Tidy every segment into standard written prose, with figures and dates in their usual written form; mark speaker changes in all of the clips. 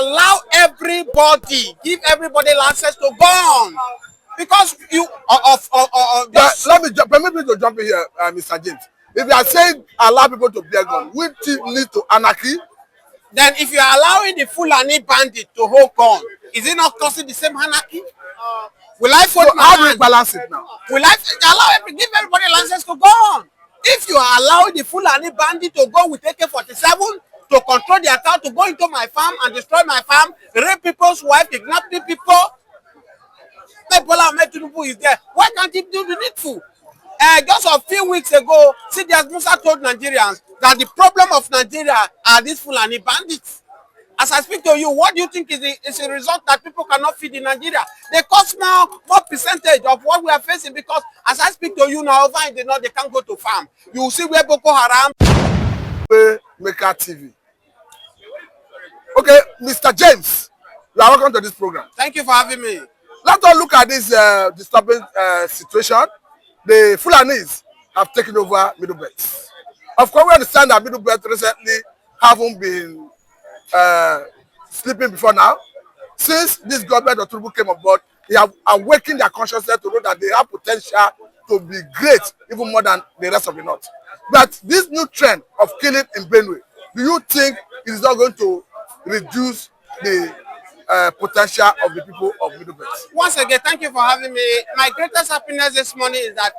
Speaker 1: allow everybody, give everybody license to gun. Because you
Speaker 2: permit me to jump in here, Mr. James. If you are saying allow people to bear gun, which lead to anarchy,
Speaker 1: then if you are allowing the Fulani bandit to hold gun, is it not causing the same anarchy? Will I fold my
Speaker 2: how do we
Speaker 1: hand?
Speaker 2: balance it now?
Speaker 1: Will I give everybody license to gun? If you are allowing the Fulani bandit to go with AK-47 to control their cow, to go into my farm and destroy my farm, rape people's wife, kidnap people, Bola Ahmed Tinubu is there. Why can't he do the needful? Just a few weeks ago, Sidious Musa told Nigerians that the problem of Nigeria are these Fulani bandits. As I speak to you, what do you think is a result that people cannot feed in Nigeria? They cost more percentage of what we are facing, because as I speak to you now, over in the north, they can't go to farm. You will see where Boko Haram.
Speaker 2: Maker TV. Okay, Mr. James, you are welcome to this program.
Speaker 1: Thank you for having me.
Speaker 2: Let us look at this disturbing situation. The Fulanis have taken over Middle Belt. Of course, we understand that Middle Belt recently haven't been sleeping before now. Since this government of Tinubu came on board, they have awakened their consciousness to know that they have potential to be great, even more than the rest of the north. But this new trend of killing in Benue, do you think it is not going to reduce the potential of the people of Middle Belt?
Speaker 1: Once again, thank you for having me. My greatest happiness this morning is that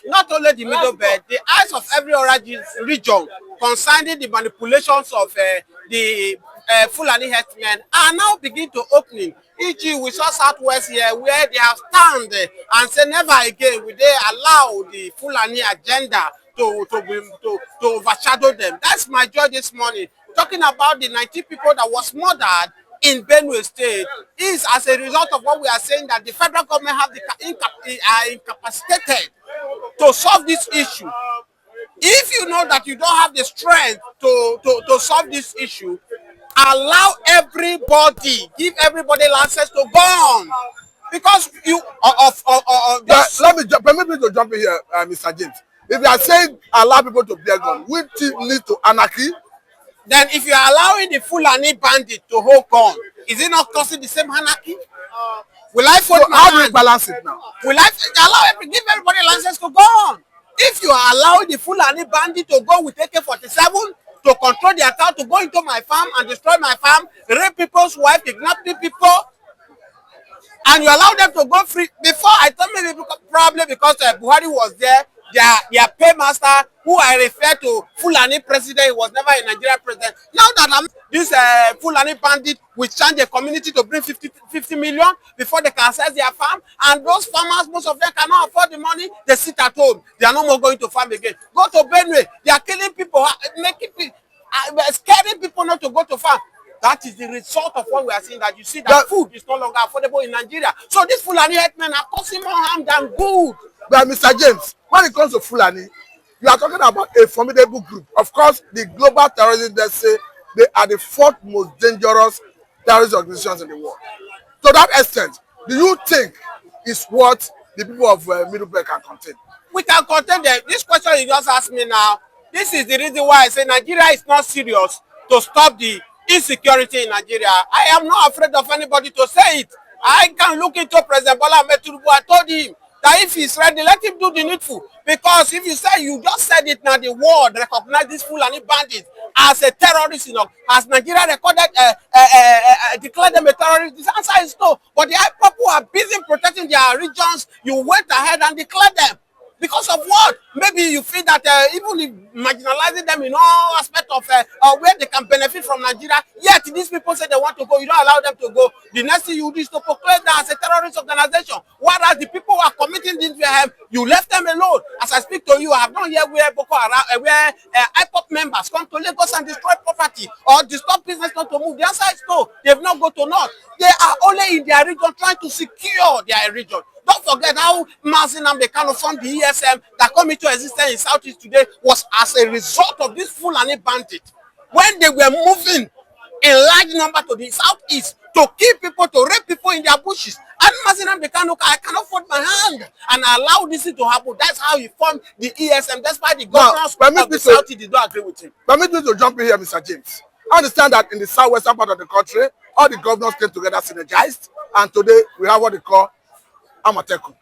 Speaker 1: not only the Middle Belt, the eyes of every other region concerning the manipulations of the Fulani herdsmen are now beginning to opening. E.g., we saw Southwest here where they have stand and say never again will they allow the Fulani agenda to overshadow them. That's my joy this morning. Talking about the 90 people that was murdered in Benue State is as a result of what we are saying, that the federal government have are incapacitated to solve this issue. If you know that you don't have the strength to solve this issue, allow everybody, give everybody license to gun. Because you
Speaker 2: permit me to jump in here, Mr. James. If you are saying allow people to bear gun, which lead to anarchy,
Speaker 1: then if you are allowing the Fulani bandit to hold gun, is it not causing the same anarchy? Will I fold my
Speaker 2: how
Speaker 1: hand?
Speaker 2: do we balance it now?
Speaker 1: Will I give everybody license to gun? If you are allowing the Fulani bandit to go with AK-47 to control their cow, to go into my farm and destroy my farm, rape people's wife, kidnap people, and you allow them to go free. Before, I thought maybe probably because Buhari was there, their paymaster, who I refer to Fulani president, he was never a Nigerian president. Now that this Fulani bandit will change the community to bring 50 million before they can access their farm, and those farmers, most of them cannot afford the money, they sit at home. They are no more going to farm again. Go to Benue, they are killing people, scaring people not to go to farm. That is the result of what we are seeing, that you see that food is no longer affordable in Nigeria. So these Fulani herdsmen are causing more harm than good.
Speaker 2: But Mr. James, when it comes to Fulani, you are talking about a formidable group. Of course, the global terrorists, they say they are the fourth most dangerous terrorist organizations in the world. To that extent, do you think is what the people of Middle Belt can contain?
Speaker 1: We can contain them. This question you just asked me now, this is the reason why I say Nigeria is not serious to stop the insecurity in Nigeria. I am not afraid of anybody to say it. I can look into President Bola Ahmed Tinubu. I told him that if he's ready, let him do the needful. Because if you say, you just said it now, the world recognize this Fulani bandits as a terrorist, has Nigeria declared them a terrorist? The answer is no. But the IPOP who are busy protecting their regions, you went ahead and declared them. Because of what? Maybe you feel that even if marginalizing them in all aspects of where they can benefit from Nigeria, yet these people say they want to go, you don't allow them to go. The next thing you do is to proclaim them as a terrorist organization. Whereas the people who are committing this, you left them alone. As I speak to you, I have not yet where Boko Haram, where IPOP members come to Lagos and destroy property or disturb business not to move. The answer is no. They have not gone to North. They are only in their region trying to secure their region. Don't forget how Mazin Amdekano from the ESM that come into existence in Southeast today was as a result of this Fulani bandit. When they were moving in large number to the Southeast to kill people, to rape people in their bushes, and Mazin Amdekano, I cannot fold my hand and allow this to happen. That's how he formed the ESM. That's why the governors of the Southeast did not agree with him.
Speaker 2: Permit me to jump in here, Mr. James. I understand that in the southwestern part of the country, all the governors came together synergized, and today we have what they call Amateku.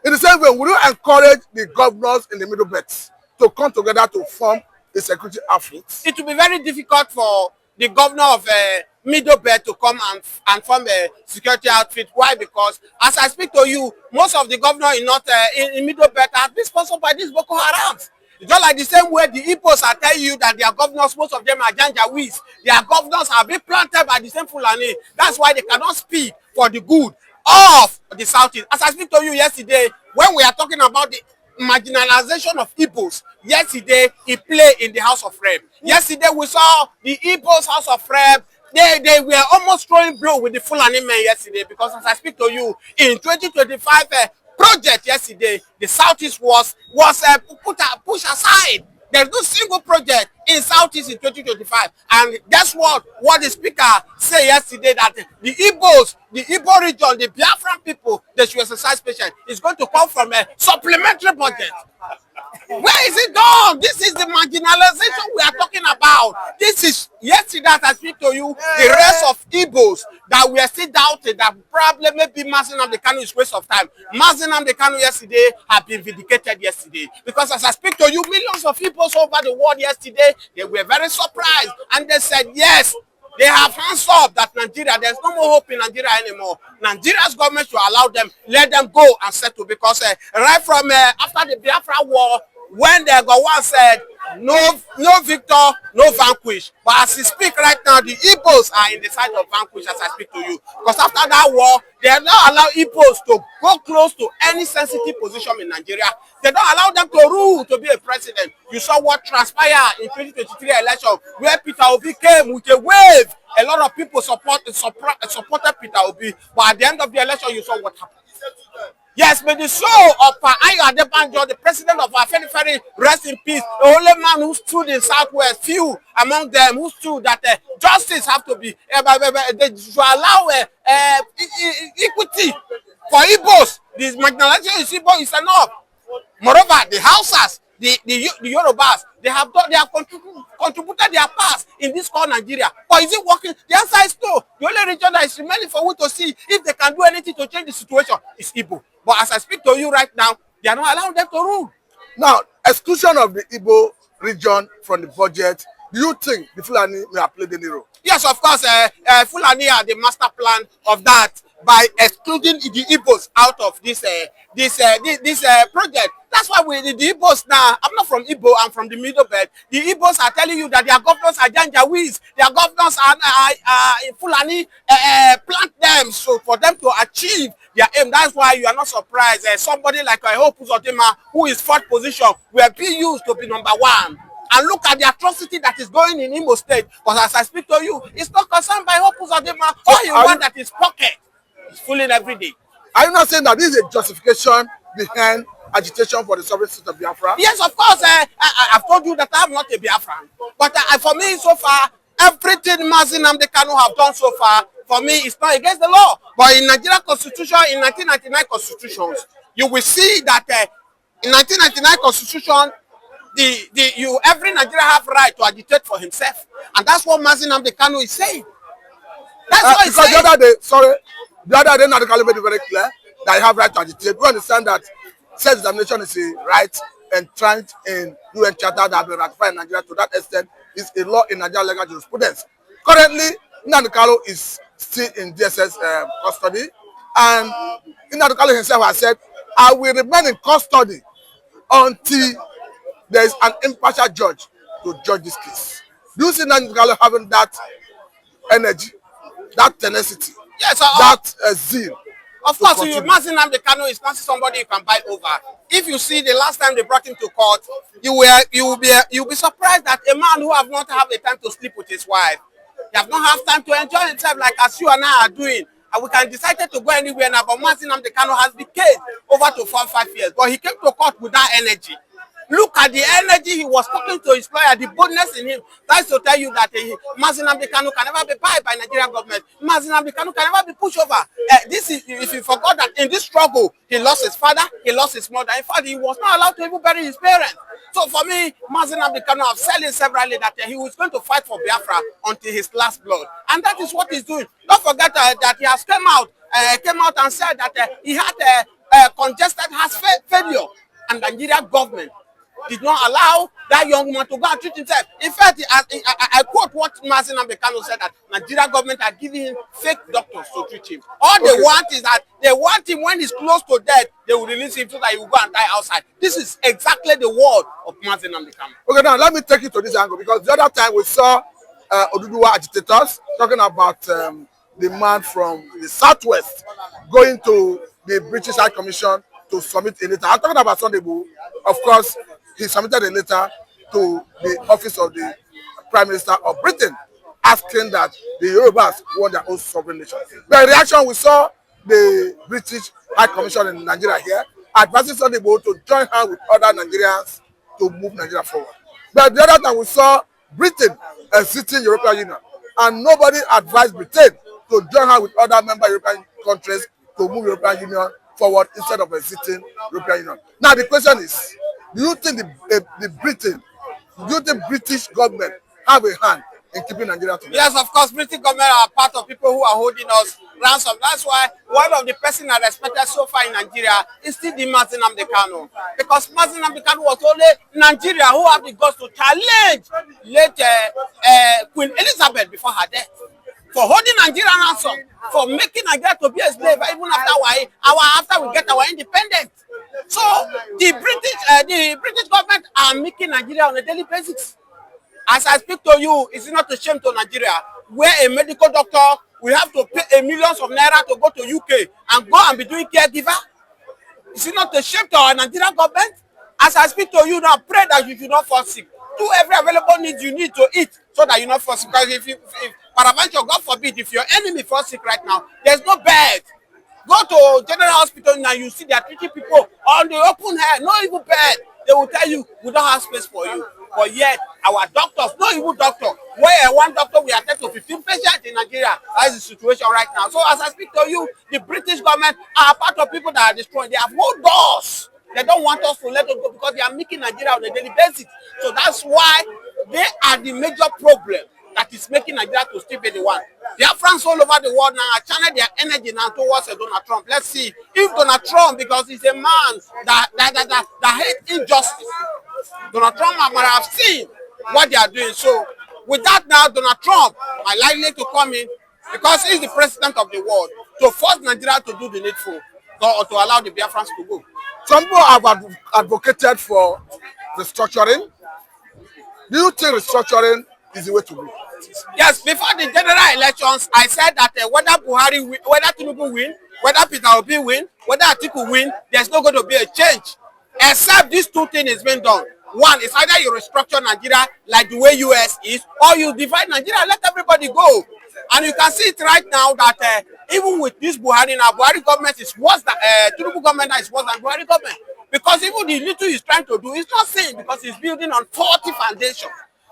Speaker 2: In the same way, will you encourage the governors in the Middle Belt to come together to form a security outfit?
Speaker 1: It will be very difficult for the governor of Middle Belt to come and form a security outfit. Why? Because as I speak to you, most of the governors in North in Middle Belt have been sponsored by these Boko Harams. It's just like the same way the Igbos are telling you that their governors, most of them are Janjaweeds. Their governors have been planted by the same Fulani. That's why they cannot speak for the good of the Southeast. As I speak to you yesterday, when we are talking about the marginalization of Igbos, yesterday he played in the House of Rep. Yesterday we saw the Igbos House of Rep. They were almost throwing blow with the Fulani men yesterday, because as I speak to you, in 2025 project yesterday, the Southeast was pushed aside. There's no single project in Southeast in 2025. And guess what? What the speaker said yesterday, that the Igbos, the Igbo region, the Biafran people, they should exercise patience. It's going to come from a supplementary budget. Where is it done? This is the marginalization we are talking about. This is yesterday, as I speak to you, the rest of Igbos that we are still doubting that probably maybe Mazi Nnamdi Kanu is waste of time. Mazi Nnamdi Kanu yesterday have been vindicated yesterday, because as I speak to you, millions of Igbos over the world yesterday, they were very surprised, and they said yes, they have hands up that Nigeria, there's no more hope in Nigeria anymore. Nigeria's government should allow them, let them go and settle, because right from after the Biafra war, when the Gowon said no victor, no vanquish. But as we speak right now, the Igbos are in the side of vanquish as I speak to you. Because after that war, they do not allow Igbos to go close to any sensitive position in Nigeria. They don't allow them to rule, to be a president. You saw what transpired in 2023 election, where Peter Obi came with a wave. A lot of people supported Peter Obi, but at the end of the election, you saw what happened. Yes, may the soul of Ayo Adebanjo, the president of our Ferry, rest in peace. The only man who stood in Southwest, few among them who stood that justice have to be, they should allow equity for Igbos. This marginalization is Igbo is enough. Moreover, the Hausas, the Yorubas, they have contributed their parts in this called Nigeria. But is it working? The answer is no. The only region that is remaining for we to see if they can do anything to change the situation is Igbo. But as I speak to you right now, they are not allowing them to rule.
Speaker 2: Now, exclusion of the Igbo region from the budget, do you think the Fulani may have played any role?
Speaker 1: Yes, of course. Fulani are the master plan of that by excluding the Igbos out of this project. That's why the Igbos now, I'm not from Igbo, I'm from the Middle Belt. The Igbos are telling you that their governors are Janjaweeds, their governors are Fulani, plant them so for them to achieve their aim. That's why you are not surprised. Somebody like Hope Uzodinma, who is fourth position, will be used to be number one. And look at the atrocity that is going in Imo State. Because as I speak to you, it's not concerned by Hope Uzodinma. All you want that is pocket. It's fooling every day.
Speaker 2: Are you not saying that this is a justification behind agitation for the sovereign state of Biafra?
Speaker 1: Yes, of course. I've told you that I'm not a Biafran. But for me, so far, everything Mazi Nnamdi Kanu have done so far, for me, it's not against the law. But in Nigeria Constitution, in 1999 constitutions, you will see that in 1999 constitution, every Nigerian have right to agitate for himself. And that's what Mazi Nnamdi Kanu is saying. That's what he's saying.
Speaker 2: Because the other day, Nnamdi made it very clear that you have right to agitate. We understand that self-determination is a right entrenched in UN Charter that has been ratified in Nigeria. To that extent, is a law in Nigerian legal jurisprudence. Currently, Nnamdi Kanu is still in DSS custody, and Nnamdi Kanu himself has said, "I will remain in custody until there is an impartial judge to judge this case." Do you see Nnamdi Kanu having that energy, that tenacity,
Speaker 1: yes,
Speaker 2: that zeal?
Speaker 1: Of course, Mazi Nnamdi Kanu is not somebody you can buy over. If you see the last time they brought him to court, you'll be surprised that a man who have not had the time to sleep with his wife, he have not have time to enjoy himself like as you and I are doing. And we can decide to go anywhere now. But Mazi Nnamdi Kanu has been caged over to 4 or 5 years. But he came to court with that energy. Look at the energy he was talking to his lawyer, the boldness in him. That's to tell you that Mazi Nnamdi Kanu can never be bought by Nigerian government. Mazi Nnamdi Kanu can never be pushed over. This is, if you forgot that in this struggle, he lost his father, he lost his mother. In fact, he was not allowed to even bury his parents. So for me, Mazi Nnamdi Kanu, I've said it severally that he was going to fight for Biafra until his last blood. And that is what he's doing. Don't forget that he has came out and said that he had congested heart failure. And the Nigerian government did not allow that young man to go and treat himself. In fact, I quote what Mazi Nnamdi Kanu said, that Nigerian government are giving him fake doctors to treat him. All they want is that they want him when he's close to death, they will release him so that he will go and die outside. This is exactly the word of Mazi Nnamdi Kanu.
Speaker 2: Okay, now let me take you to this angle, because the other time we saw Oduduwa agitators talking about the man from the southwest going to the British High Commission to submit a letter. I'm talking about Sunday Igboho. Of course, he submitted a letter to the office of the Prime Minister of Britain, asking that the Yorubas want their own sovereign nation. The reaction, we saw the British High Commission in Nigeria here advising Sunday Igboho to join hands with other Nigerians to move Nigeria forward. But the other time we saw Britain exiting European Union, and nobody advised Britain to join hands with other member European countries to move European Union forward instead of exiting European Union. Now the question is, do you think the British government have a hand in keeping Nigeria together?
Speaker 1: Yes, of course, British government are part of people who are holding us ransom. That's why one of the person I respected so far in Nigeria is still the Mazi Nnamdi Kanu. Because Mazi Nnamdi Kanu was only Nigeria who have the guts to challenge late Queen Elizabeth before her death, for holding Nigeria ransom, for making Nigeria to be a slave even after we get our independence. So the British government are making Nigeria on a daily basis. As I speak to you, it's not a shame to Nigeria, where a medical doctor will have to pay millions of naira to go to UK and go and be doing caregiver. Is it not a shame to our Nigerian government? As I speak to you now, pray that you do not fall sick. Do every available need you need to eat so that you not fall sick. Because if paraventure, God forbid, if your enemy falls sick right now, there's no bed. Go to General Hospital now, you see they are treating people on the open air, no even bed. They will tell you, we don't have space for you. But yet, our doctors, no even doctor, where one doctor will attend to 15 patients in Nigeria. That is the situation right now. So as I speak to you, the British government are part of people that are destroying. They have hold doors. They don't want us to let us go because they are making Nigeria on a daily basis. So that's why they are the major problem that is making Nigeria to still be the one. There are friends all over the world now are channeling their energy now towards Donald Trump. Let's see if Donald Trump, because he's a man that hates injustice. Donald Trump might have seen what they are doing. So with that now, Donald Trump are likely to come in because he's the president of the world to force Nigeria to do the needful or to allow the Biafrans to go.
Speaker 2: Some people have advocated for restructuring. Do you think restructuring is the way to go?
Speaker 1: Yes, before the general elections, I said that whether Tinubu win, whether Peter Obi win, whether Atiku win, there's not going to be a change. Except these two things is being done. One is either you restructure Nigeria like the way US is, or you divide Nigeria and let everybody go. And you can see it right now that even with this Buhari now, Buhari government is worse than Tinubu government is worse than Buhari government. Because even the little he's trying to do, he's not saying because he's building on faulty foundation.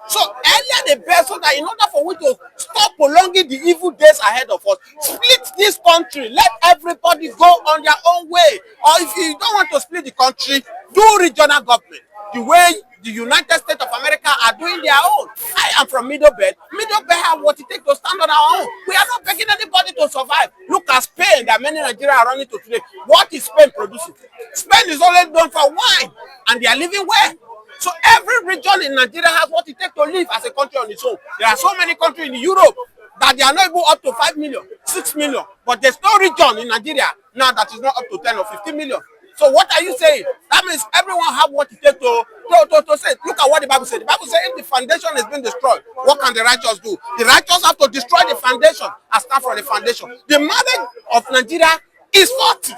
Speaker 1: So earlier the best, so that in order for we to stop prolonging the evil days ahead of us, split this country, let everybody go on their own way. Or if you don't want to split the country, do regional government. The way the United States of America are doing their own. I am from Middle Belt. Middle Belt have what it takes to stand on our own. We are not begging anybody to survive. Look at Spain that many Nigerians are running to today. What is Spain producing? Spain is only known for wine, and they are living well. So every region in Nigeria has what it takes to live as a country on its own. There are so many countries in Europe that they are not even up to 5 million, 6 million. But there's no region in Nigeria now that is not up to 10 or 15 million. So what are you saying? That means everyone have what it takes to say. Look at what the Bible said. The Bible says if the foundation has been destroyed, what can the righteous do? The righteous have to destroy the foundation and start from the foundation. The marriage of Nigeria is faulty.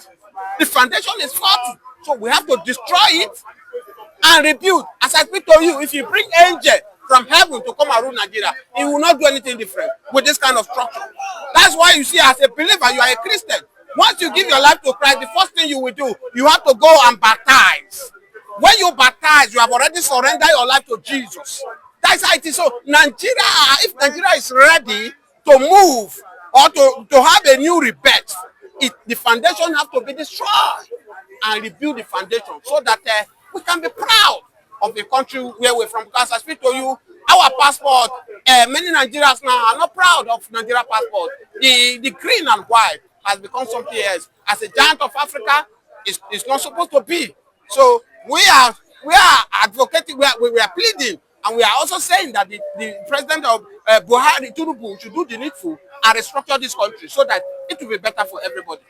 Speaker 1: The foundation is faulty. So we have to destroy it and rebuild. As I speak to you, if you bring angel from heaven to come and rule Nigeria, it will not do anything different with this kind of structure. That's why you see, as a believer, you are a Christian. Once you give your life to Christ, the first thing you will do, you have to go and baptize. When you baptize, you have already surrendered your life to Jesus. That's how it is. So Nigeria, if Nigeria is ready to move or to have a new rebirth, the foundation have to be destroyed and rebuild the foundation so that we can be proud of the country where we're from. Because I speak to you, our passport, many Nigerians now are not proud of Nigeria passport. The green and white has become something else. As a giant of Africa, it's not supposed to be. So we are advocating, we are pleading, and we are also saying that the president of Buhari, Tinubu, should do the needful and restructure this country so that it will be better for everybody.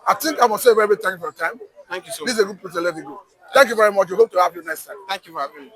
Speaker 2: I think I must say very thank you for your time.
Speaker 1: Thank you so much.
Speaker 2: This is a good place to let you go. Thank you very much. We hope to have you next time.
Speaker 1: Thank you for having me.